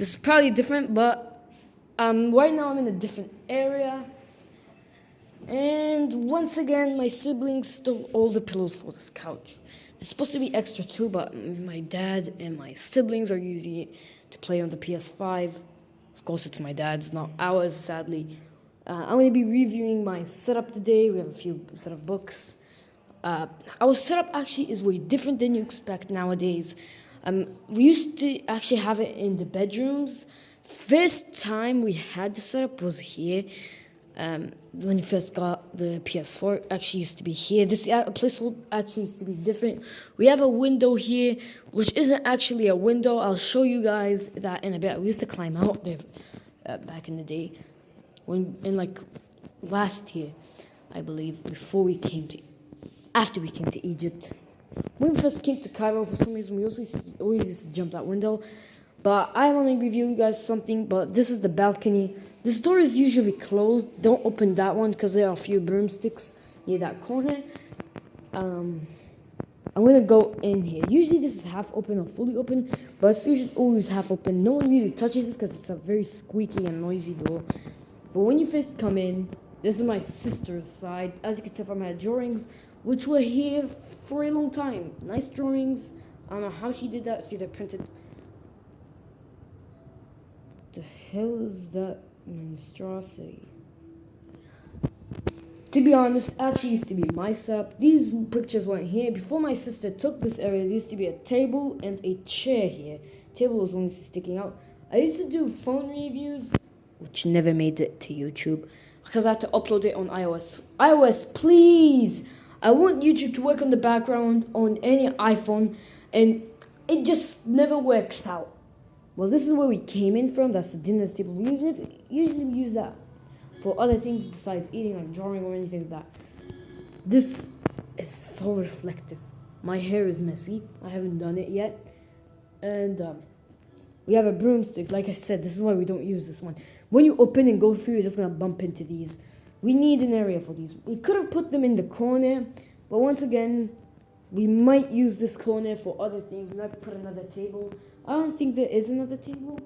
This is probably different, but right now I'm in a different area. And once again, my siblings stole all the pillows for this couch. It's supposed to be extra too, but my dad and my siblings are using it to play on the PS5. Of course, it's my dad's, not ours, sadly. I'm going to be reviewing my setup today. We have a few set of books. Our setup actually is way different than you expect nowadays. We used to actually have it in the bedrooms. First time we had the setup was here. When you first got the PS4, it actually used to be here. This place actually used to be different. We have a window here, which isn't actually a window. I'll show you guys that in a bit. We used to climb out there back in the day, in like last year, I believe, after we came to Egypt. When we first came to Cairo, for some reason, we always used to jump that window. But I want to review you guys something, but this is the balcony. This door is usually closed. Don't open that one because there are a few broomsticks near that corner. I'm going to go in here. Usually this is half open or fully open, but it's usually always half open. No one really touches this because it's a very squeaky and noisy door. But when you first come in, this is my sister's side. As you can tell from my drawings, which were here for a long time. Nice drawings. I don't know how she did that. See, they're printed. The hell is that monstrosity? To be honest, actually used to be my setup. These pictures weren't here. Before my sister took this area, there used to be a table and a chair here. Table was only sticking out. I used to do phone reviews, which never made it to YouTube because I had to upload it on iOS. iOS, please! I want YouTube to work on the background on any iPhone, and it just never works out. Well, this is where we came in from. That's the dinner table. We usually use that for other things besides eating, like drawing or anything like that. This is so reflective. My hair is messy. I haven't done it yet. And we have a broomstick. Like I said, this is why we don't use this one. When you open and go through, you're just going to bump into these. We need an area for these. We could have put them in the corner, but once again, we might use this corner for other things. We might put another table. I don't think there is another table.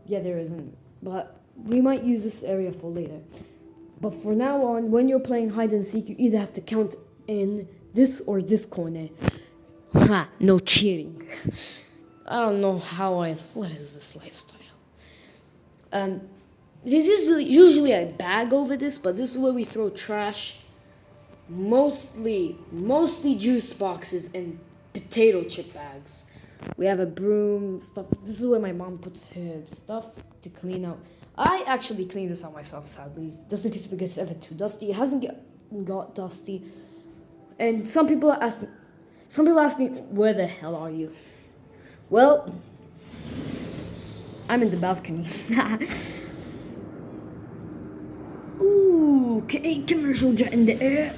Yeah, there isn't. But we might use this area for later. But for now on, when you're playing hide and seek, you either have to count in this or this corner. Ha! No cheating. I don't know what is this lifestyle? There's usually a bag over this, but this is where we throw trash. Mostly juice boxes and potato chip bags. We have a broom, stuff. This is where my mom puts her stuff to clean out. I actually clean this out myself, sadly, just in case if it gets ever too dusty. It hasn't got dusty. And some people ask me, where the hell are you? Well, I'm in the balcony. Ooh, a commercial jet in the air.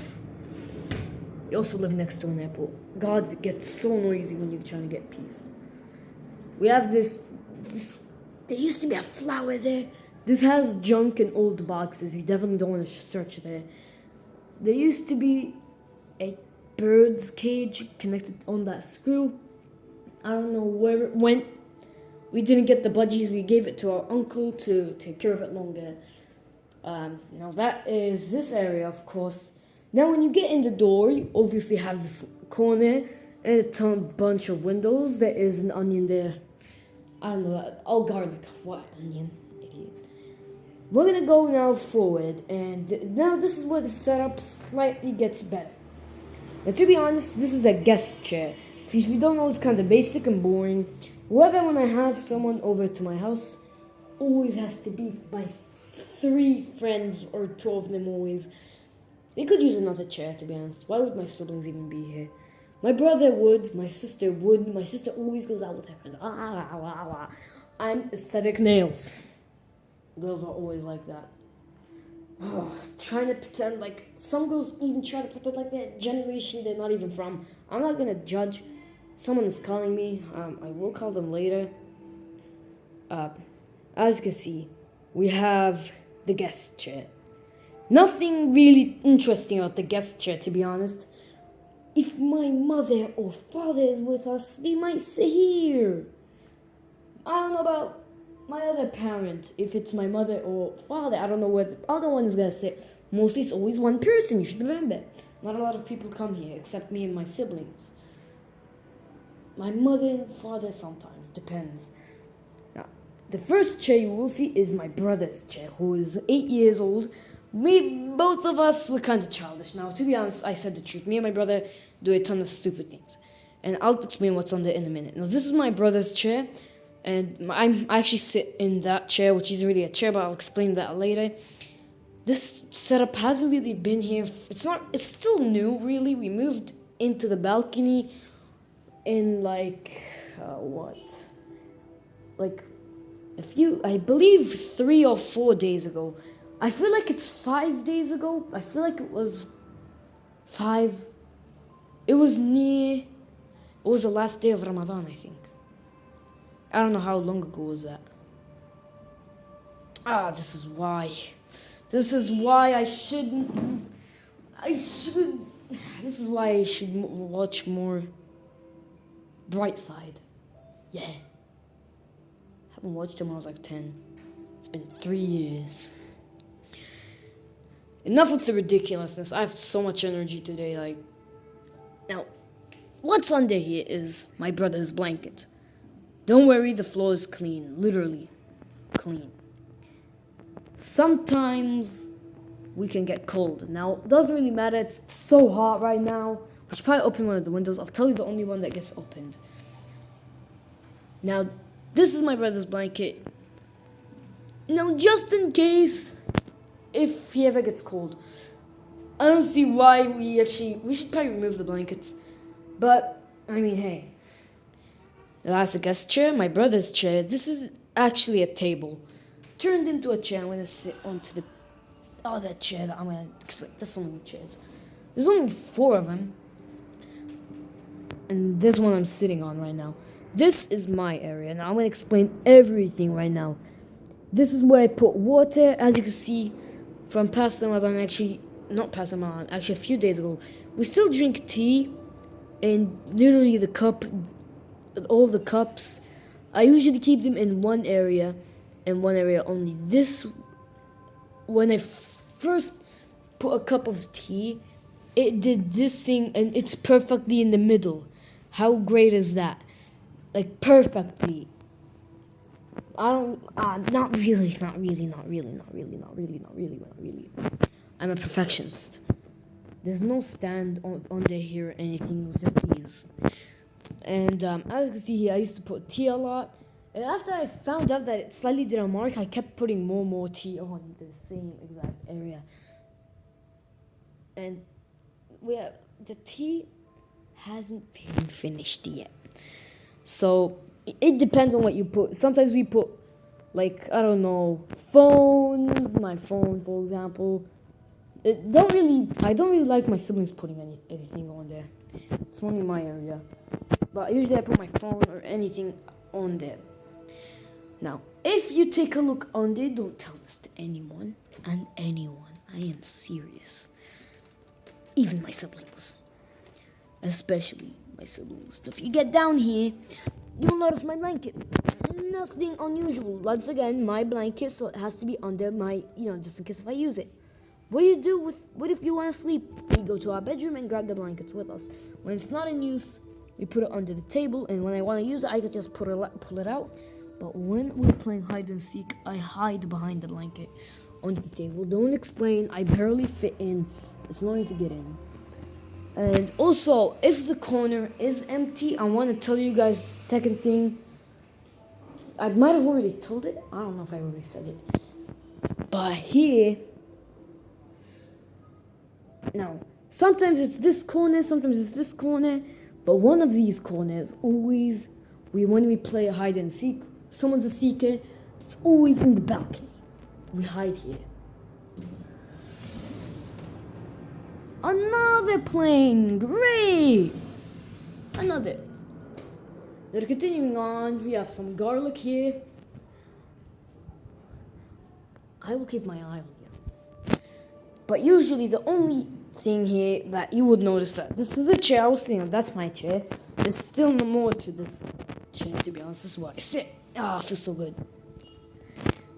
We also live next to an airport. God, it gets so noisy when you're trying to get peace. We have this. There used to be a flower there. This has junk and old boxes. You definitely don't want to search there. There used to be a bird's cage connected on that screw. I don't know where it went. We didn't get the budgies. We gave it to our uncle to take care of it longer. Now that is this area, of course. Now when you get in the door, you obviously have this corner and a bunch of windows. There is an onion there. I don't know, all garlic. What onion? Idiot. We're gonna go now forward, and now this is where the setup slightly gets better. Now to be honest, this is a guest chair. If you don't know, it's kind of basic and boring. Whenever when I have someone over to my house, always has to be my 3 friends or 2 of them always. They could use another chair, to be honest. Why would my siblings even be here? My brother would, my sister would. My sister always goes out with her friends. I'm aesthetic nails. Girls are always like that. Trying to pretend like some girls even try to pretend like that generation they're not even from. I'm not gonna judge. Someone is calling me. I will call them later. As you can see, we have the guest chair. Nothing really interesting about the guest chair, to be honest. If my mother or father is with us, they might sit here. I don't know about my other parent, if it's my mother or father, I don't know where the other one is gonna sit. Mostly it's always one person, you should remember. Not a lot of people come here except me and my siblings. My mother and father sometimes, depends. Now, the first chair you will see is my brother's chair, who is 8 years old. Both of us, were kind of childish. Now, to be honest, I said the truth. Me and my brother do a ton of stupid things. And I'll explain what's on there in a minute. Now, this is my brother's chair. And I actually sit in that chair, which isn't really a chair, but I'll explain that later. This setup hasn't really been here. It's still new, really. We moved into the balcony in I believe 3 or 4 days ago. I feel like it's 5 days ago. I feel like it was 5. It was the last day of Ramadan, I think. I don't know how long ago was that. This is why this is why I should watch more Bright Side. Yeah. Haven't watched him when I was like 10. It's been 3 years. Enough with the ridiculousness. I have so much energy today. Now, what's under here is my brother's blanket. Don't worry, the floor is clean. Literally clean. Sometimes we can get cold. Now, it doesn't really matter. It's so hot right now. I should probably open one of the windows. I'll tell you the only one that gets opened. Now, this is my brother's blanket. Now, just in case, if he ever gets cold, I don't see why we should probably remove the blankets. But, I mean, hey. That's a guest chair, my brother's chair. This is actually a table. Turned into a chair. I'm going to sit onto the other chair that I'm going to explain. There's so many chairs. There's only 4 of them. And there's one I'm sitting on right now. This is my area. Now I'm going to explain everything right now. This is where I put water. As you can see from past Ramadan, actually a few days ago, we still drink tea. And literally all the cups, I usually keep them in one area and one area only. When I first put a cup of tea, it did this thing and it's perfectly in the middle. How great is that? Perfectly. Not really. I'm a perfectionist. There's no stand under here or anything, it's just these. And as you can see here, I used to put tea a lot. And after I found out that it slightly didn't mark, I kept putting more tea on the same exact area. And the tea hasn't been finished yet. So it depends on what you put. Sometimes we put phones, my phone for example. I don't really like my siblings putting anything on there. It's only my area. But usually I put my phone or anything on there. Now, if you take a look on there, don't tell this to anyone. I am serious. Even my siblings. Especially my siblings. If you get down here, you'll notice my blanket. Nothing unusual. Once again, my blanket, so it has to be under my, just in case if I use it. What if you want to sleep? We go to our bedroom and grab the blankets with us. When it's not in use, we put it under the table, and when I want to use it, I can just pull it out. But when we're playing hide and seek, I hide behind the blanket under the table. Don't explain, I barely fit in. It's annoying to get in. And also, if the corner is empty, I want to tell you guys second thing. I might have already told it. I don't know if I already said it. But here, now, sometimes it's this corner, sometimes it's this corner. But one of these corners, always, when we play hide and seek, someone's a seeker, it's always in the balcony. We hide here. Another plane! Great! Another. Then continuing on, we have some garlic here. I will keep my eye on you. But usually the only thing here that you would notice that this is the chair I was sitting on. That's my chair. There's still no more to this chair, to be honest. This is where I sit. I feel so good.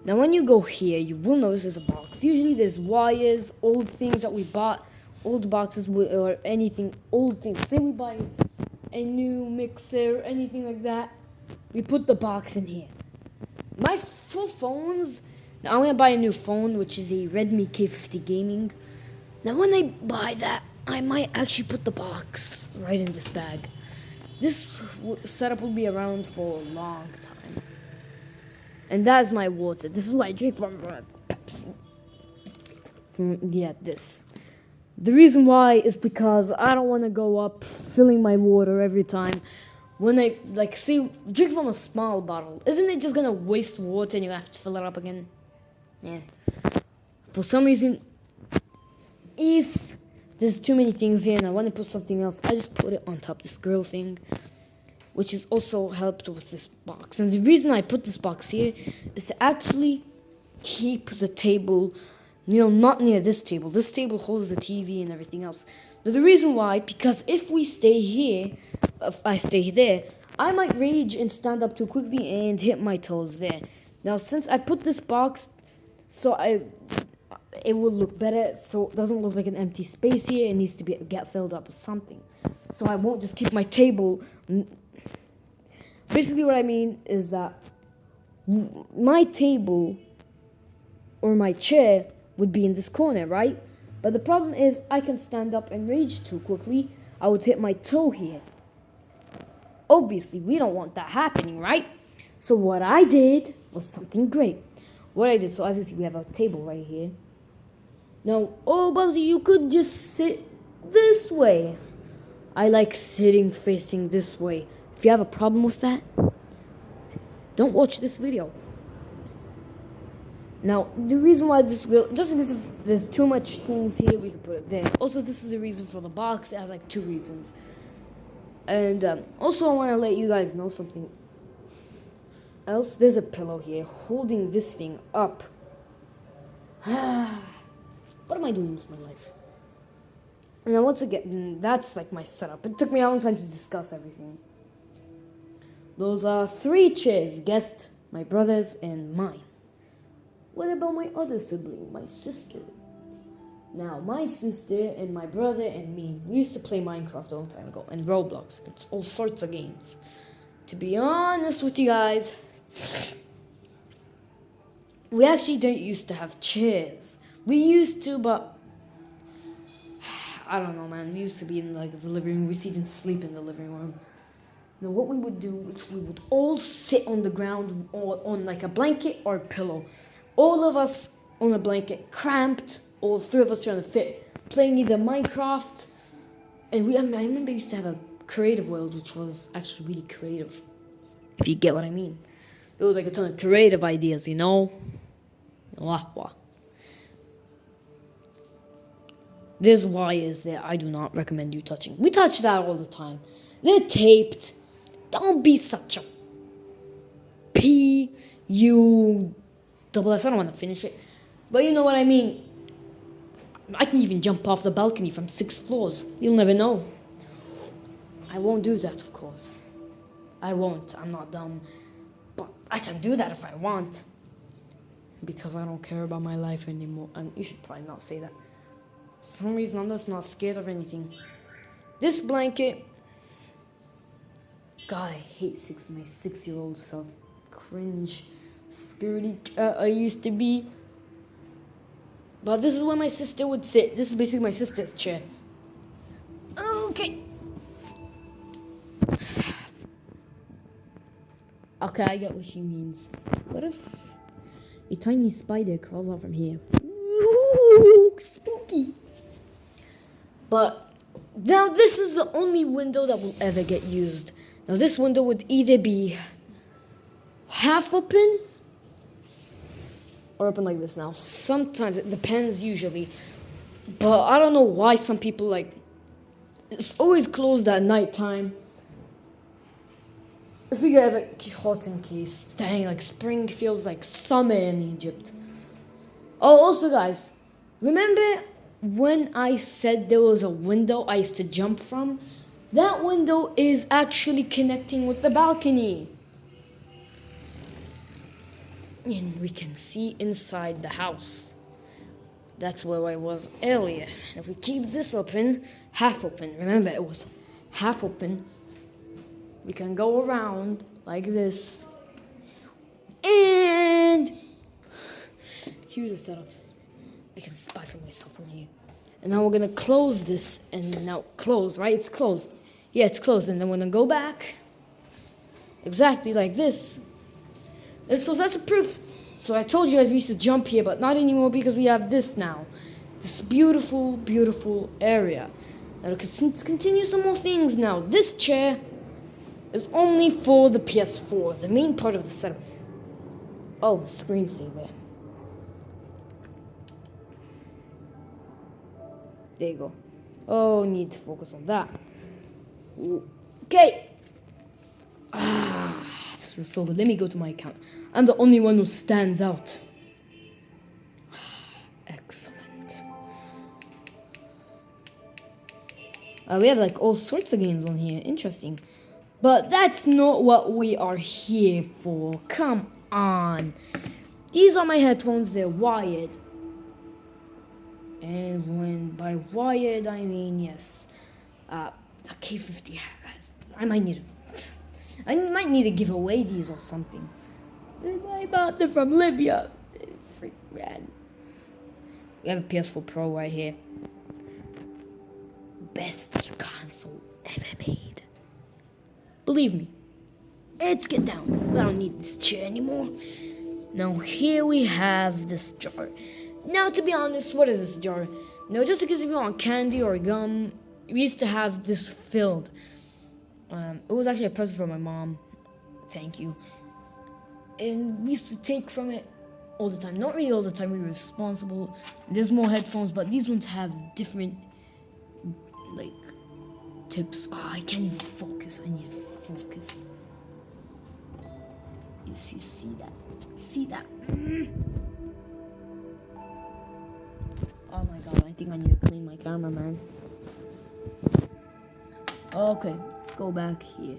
Now when you go here, you will notice there's a box. Usually there's wires, old things that we bought, old boxes or anything, old things. Say we buy a new mixer, anything like that, we put the box in here. My full phones, now I'm gonna buy a new phone, which is a Redmi K50 Gaming. Now when I buy that, I might actually put the box right in this bag. This setup will be around for a long time. And that is my water. This is what I drink from Pepsi. This. The reason why is because I don't want to go up filling my water every time. When I, drink from a small bottle. Isn't it just going to waste water and you have to fill it up again? Yeah. For some reason, if there's too many things here and I want to put something else, I just put it on top of this grill thing, which is also helped with this box. And the reason I put this box here is to actually keep the table, not near this table. This table holds the TV and everything else. Now the reason why, because if we stay here, if I stay there, I might rage and stand up too quickly and hit my toes there. Now since I put this box, it will look better, so it doesn't look like an empty space here. It needs to get filled up with something. So I won't just keep my table. Basically what I mean is that my table or my chair would be in this corner, right? But the problem is I can stand up and rage too quickly. I would hit my toe here. Obviously, we don't want that happening, right? So what I did was something great. So as you see, we have a table right here. Now, Bubsy, you could just sit this way. I like sitting facing this way. If you have a problem with that, don't watch this video. Now, the reason why this will, just because there's too much things here, we can put it there. Also, this is the reason for the box. It has like 2 reasons. And also, I want to let you guys know something else. There's a pillow here holding this thing up. What am I doing with my life? And then once again, that's like my setup. It took me a long time to discuss everything. Those are 3 chairs, guest, my brother's, and mine. What about my other sibling, my sister? Now, my sister and my brother and me, we used to play Minecraft a long time ago, and Roblox, it's all sorts of games. To be honest with you guys, we actually didn't used to have chairs. We used to, but I don't know, man. We used to be in like the living room. We used to even sleep in the living room. Now, what we would do, which we would all sit on the ground or on like a blanket or a pillow. All of us on a blanket, cramped, all 3 of us trying to fit, playing either Minecraft, and I remember we used to have a creative world, which was actually really creative, if you get what I mean. There was like a ton of creative ideas, Wah, wah. There's wires there I do not recommend you touching. We touch that all the time. They're taped. Don't be such a P-U-double-S. I don't want to finish it. But you know what I mean. I can even jump off the balcony from 6 floors. You'll never know. I won't do that, of course. I won't. I'm not dumb. But I can do that if I want. Because I don't care about my life anymore. And you should probably not say that. For some reason, I'm just not scared of anything. This blanket... God, I hate my 6-year-old self. Cringe. Scaredy cat I used to be. But this is where my sister would sit. This is basically my sister's chair. Okay. Okay, I get what she means. What if a tiny spider crawls out from here? Ooh, spooky. But now this is the only window that will ever get used. Now this window would either be half open or open like this now. Sometimes it depends usually. But I don't know why some people it's always closed at night time. If we get hot in case, dang, spring feels like summer in Egypt. Oh, also guys, remember when I said there was a window I used to jump from? That window is actually connecting with the balcony. and we can see inside the house. That's where I was earlier. If we keep this open, half open, remember it was half open, we can go around like this. And here's the setup. I can spy for myself from here. And now we're gonna close this, and now close, right? It's closed. Yeah, it's closed. And then we're gonna go back exactly like this. And so that's the proof. So I told you guys we used to jump here, but not anymore because we have this now. This beautiful, beautiful area. Now let's continue some more things now. This chair is only for the PS4, the main part of the setup. Oh, screensaver. There you go. Oh, need to focus on that. Okay. This is so good. Let me go to my account. I'm the only one who stands out. Excellent. We have like all sorts of games on here. Interesting. But that's not what we are here for. Come on. These are my headphones. They're wired. And when by wired I mean yes, the K50 has. I might need to give away these or something. I bought them from Libya. Freak rad. We have a PS4 Pro right here. Best console ever made. Believe me. Let's get down. I don't need this chair anymore. Now here we have this jar. Now, to be honest, what is this jar? Now, just in case if you want candy or gum, we used to have this filled. It was actually a present from my mom. Thank you. And we used to take from it all the time. Not really all the time, we were responsible. There's more headphones, but these ones have different, like, tips. I can't even focus. I need to focus. You see that? See that? Oh my god, I think I need to clean my camera, man. Okay, let's go back here.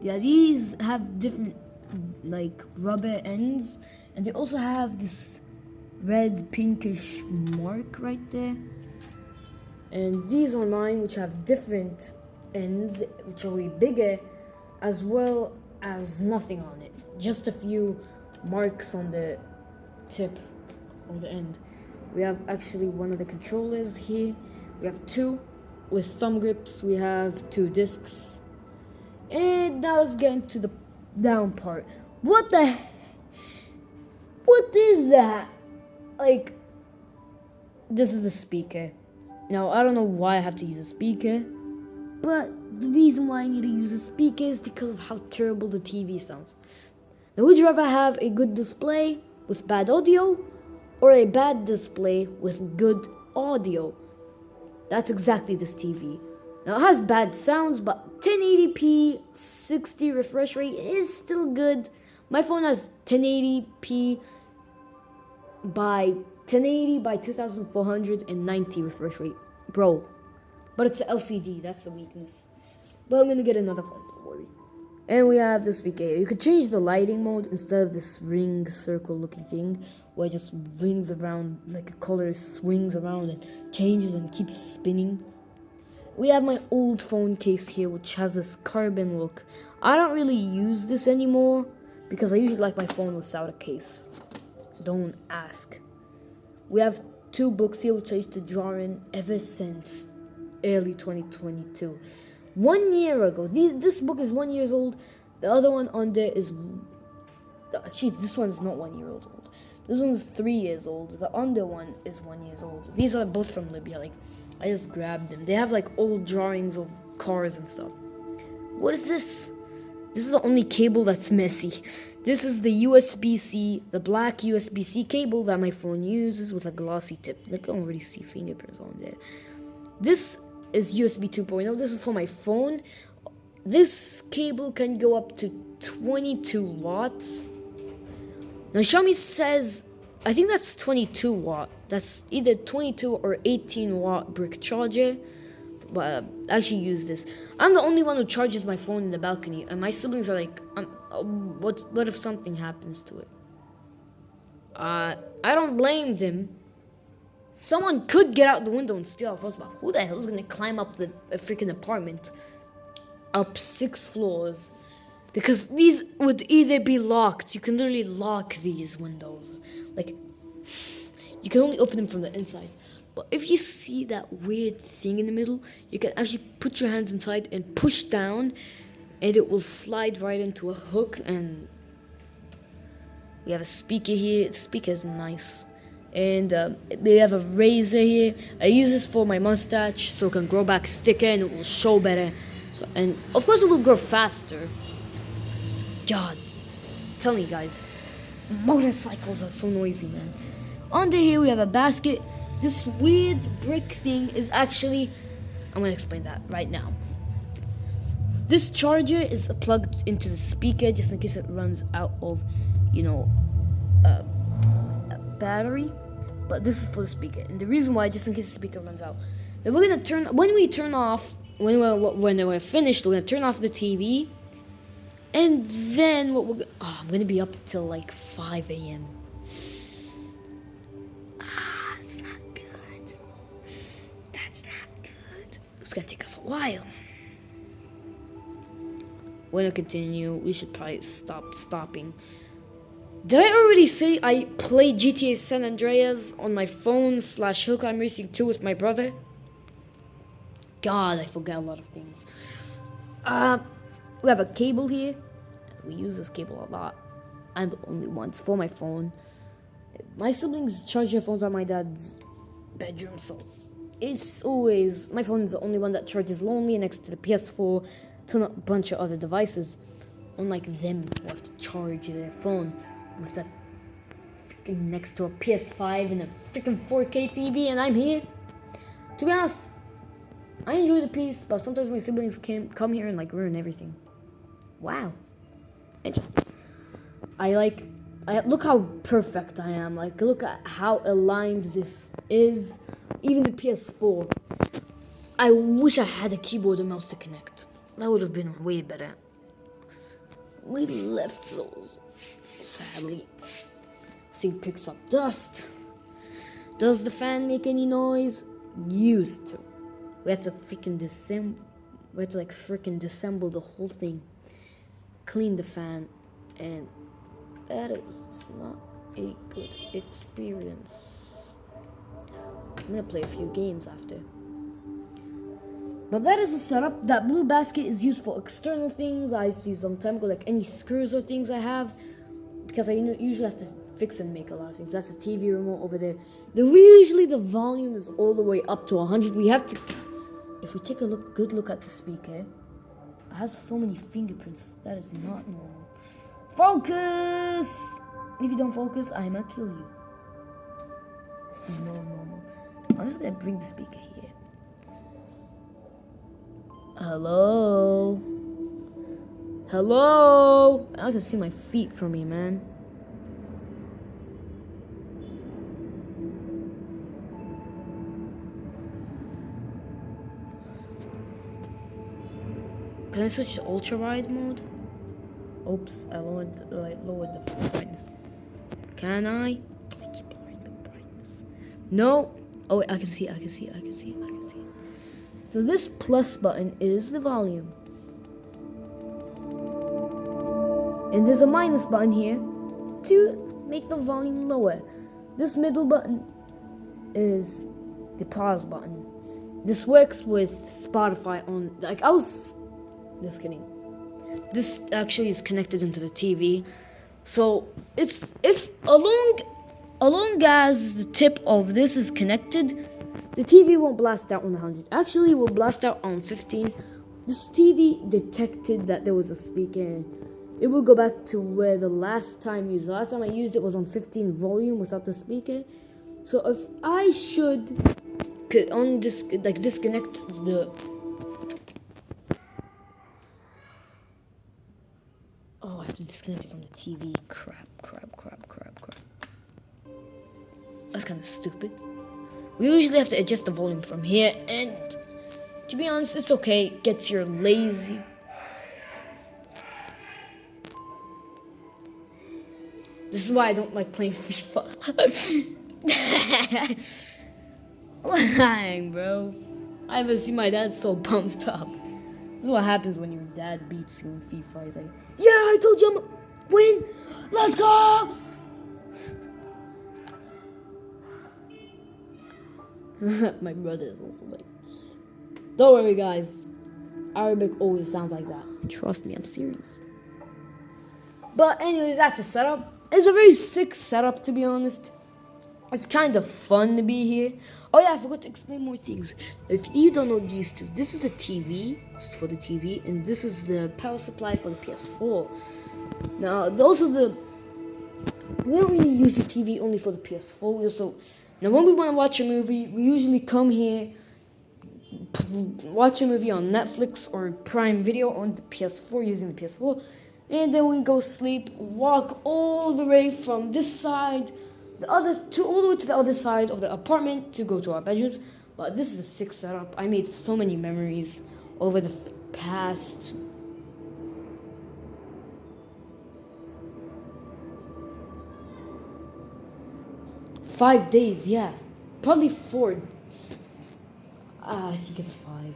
Yeah, these have different, like, rubber ends. And they also have this red, pinkish mark right there. And these are mine, which have different ends, which are way bigger, as well as nothing on it. Just a few marks on the tip or the end. We have actually one of the controllers here. We have two with thumb grips. We have two discs. And now let's get into the down part. What is that? Like, this is the speaker. Now, I don't know why I have to use a speaker, but the reason why I need to use a speaker is because of how terrible the TV sounds. Now, would you rather have a good display with bad audio, or a bad display with good audio? That's exactly this TV. Now, it has bad sounds, but 1080p 60 refresh rate is still good. My phone has 1080p by 1080 by 2490 refresh rate. Bro. But it's an LCD, that's the weakness. But I'm gonna get another phone, don't worry. And we have this speaker. You could change the lighting mode instead of this ring circle looking thing where it just rings around, like a color swings around and changes and keeps spinning. We have my old phone case here, which has this carbon look. I don't really use this anymore because I usually like my phone without a case. Don't ask. We have two books here, which I used to draw in ever since early 2022. 1 year ago. This book is 1 year old. The other one on there is... Actually, this one is not 1 year old. This one's 3 years old. The under one is 1 year old. These are both from Libya. Like, I just grabbed them. They have like old drawings of cars and stuff. What is this? This is the only cable that's messy. This is the USB-C, the black USB-C cable that my phone uses with a glossy tip. Like, I don't really see fingerprints on there. This is USB 2.0. This is for my phone. This cable can go up to 22 watts. Now, Xiaomi says, I think that's 22 watt. That's either 22 or 18 watt brick charger actually use this. I'm the only one who charges my phone in the balcony, and my siblings are like, what if something happens to it? I don't blame them. Someone could get out the window and steal our phones, but who the hell is gonna climb up the freaking apartment, up 6 floors? Because these would either be locked. You can literally lock these windows. Like, you can only open them from the inside. But if you see that weird thing in the middle, you can actually put your hands inside and push down, and it will slide right into a hook. And we have a speaker here. The speaker is nice. And we have a razor here. I use this for my mustache so it can grow back thicker and it will show better. So, and of course it will grow faster. God, I'm telling you guys, motorcycles are so noisy, man. Under here we have a basket. This weird brick thing is actually, I'm gonna explain that right now. This charger is plugged into the speaker just in case it runs out of, a battery. But this is for the speaker, and the reason why, just in case the speaker runs out, then we're gonna when we're finished, we're gonna turn off the TV, and then I'm gonna be up till like 5 a.m. It's not good. That's not good. It's gonna take us a while. We're gonna continue. We should probably stopping. Did I already say I played GTA San Andreas on my phone / Hill Climb Racing 2 with my brother? God, I forget a lot of things. We have a cable here. We use this cable a lot. I'm the only one. It's for my phone. My siblings charge their phones at my dad's bedroom, so it's always, my phone is the only one that charges lonely next to the PS4 to a bunch of other devices. Unlike them who have to charge their phone with that freaking next to a PS5 and a freaking 4K TV, and I'm here. To be honest, I enjoy the peace, but sometimes my siblings come here and like ruin everything. Wow, interesting. Look how perfect I am. Like, look at how aligned this is. Even the PS4. I wish I had a keyboard and mouse to connect. That would have been way better. We left those. Sadly. This thing picks up dust. Does the fan make any noise? Used to. We had to freaking disassemble the whole thing. Clean the fan, and that is not a good experience. I'm gonna play a few games after. But that is the setup. That blue basket is used for external things. I see some time ago, like any screws or things I have, because I usually have to fix and make a lot of things. That's the TV remote over there. Usually the volume is all the way up to 100. We have to, if we take a good look at the speaker, it has so many fingerprints. That is not normal. Focus! If you don't focus, I'ma kill you. It's not normal. I'm just gonna bring the speaker here. Hello? Hello? I can see my feet from here, man. Can I switch to ultra wide mode? Oops, I lowered the brightness. Can I? I keep lowering the brightness. No. Oh wait, I can see it. So this plus button is the volume. And there's a minus button here to make the volume lower. This middle button is the pause button. This works with Spotify on, just kidding. This actually is connected into the TV. So it's along as the tip of this is connected, the TV won't blast out on 100. Actually, it will blast out on 15. This TV detected that there was a speaker. It will go back to where the last time I used it was on 15 volume without the speaker. So if I should disconnect the... Oh, I have to disconnect it from the TV. Crap. That's kind of stupid. We usually have to adjust the volume from here, and To be honest, it's okay. It gets you lazy. This is why I don't like playing FIFA. Dang, bro. I haven't seen my dad so pumped up. This is what happens when your dad beats you in FIFA. He's like, yeah, I told you I'm gonna win. Let's go. My brother is also like, don't worry, guys. Arabic always sounds like that. Trust me, I'm serious. But anyways, that's the setup. It's a very sick setup, to be honest. It's kind of fun to be here. Oh yeah, I forgot to explain more things. If you don't know these two, this is the TV, just for the TV, and this is the power supply for the PS4. Now, those are the... We don't really use the TV only for the PS4. Now, when we want to watch a movie, we usually come here, watch a movie on Netflix or Prime Video on the PS4, using the PS4, and then we go sleep, walk all the way from this side, all the way to the other side of the apartment to go to our bedrooms. But this is a sick setup. I made so many memories over the past... $5 days, yeah. Probably 4. I think it's 5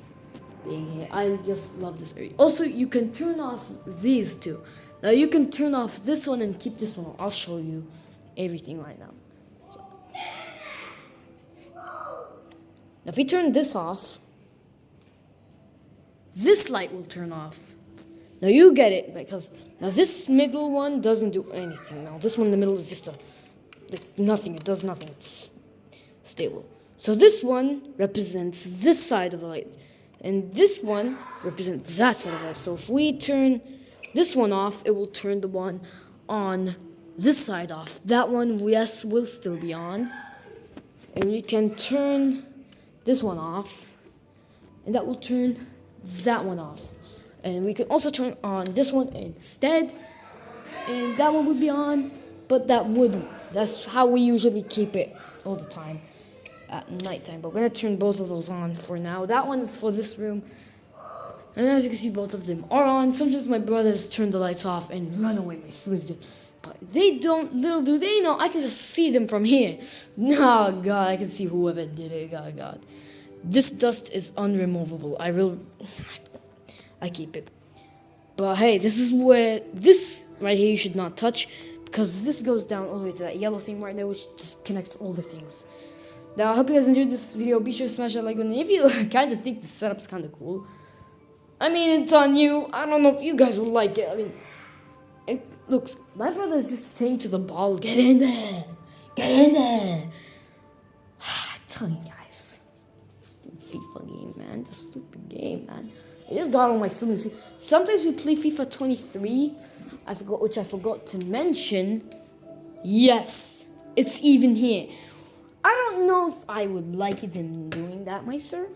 being here. I just love this area. Also, you can turn off these two. Now, you can turn off this one and keep this one on. I'll show you everything right now. So. Now, if we turn this off, this light will turn off. Now, you get it, because now this middle one doesn't do anything. Now, this one in the middle is just nothing. It does nothing. It's stable. So this one represents this side of the light, and this one represents that side of the light. So if we turn this one off, it will turn the one on this side off. That one, yes, will still be on. And we can turn this one off, and that will turn that one off. And we can also turn on this one instead, and that one would be on, but that wouldn't. That's how we usually keep it all the time at nighttime. But we're going to turn both of those on for now. That one is for this room. And as you can see, both of them are on. Sometimes my brothers turn the lights off and run away. My siblings do. But they don't, little do they know, I can just see them from here. Oh, God, I can see whoever did it. God, God. This dust is unremovable. I keep it. But hey, this is where, this right here you should not touch, because this goes down all the way to that yellow thing right there, which disconnects all the things. Now, I hope you guys enjoyed this video. Be sure to smash that like button if you kind of think the setup's kind of cool. I mean, it's on you. I don't know if you guys would like it. I mean, it looks... My brother is just saying to the ball, get in there. Get in there. I'm telling you guys. FIFA game, man. It's a stupid game, man. I just got on my siblings. Sometimes we play FIFA 23. Which I forgot to mention. Yes, it's even here. I don't know if I would like them doing that, my sir.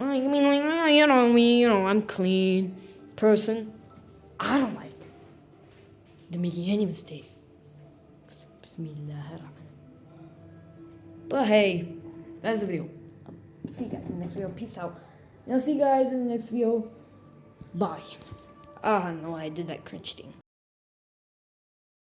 I mean, like, you know me, I'm clean person. I don't like them making any mistake. But hey, that's the video. See you guys in the next video. Peace out. And I'll see you guys in the next video. Bye. Oh no, I did that cringe thing.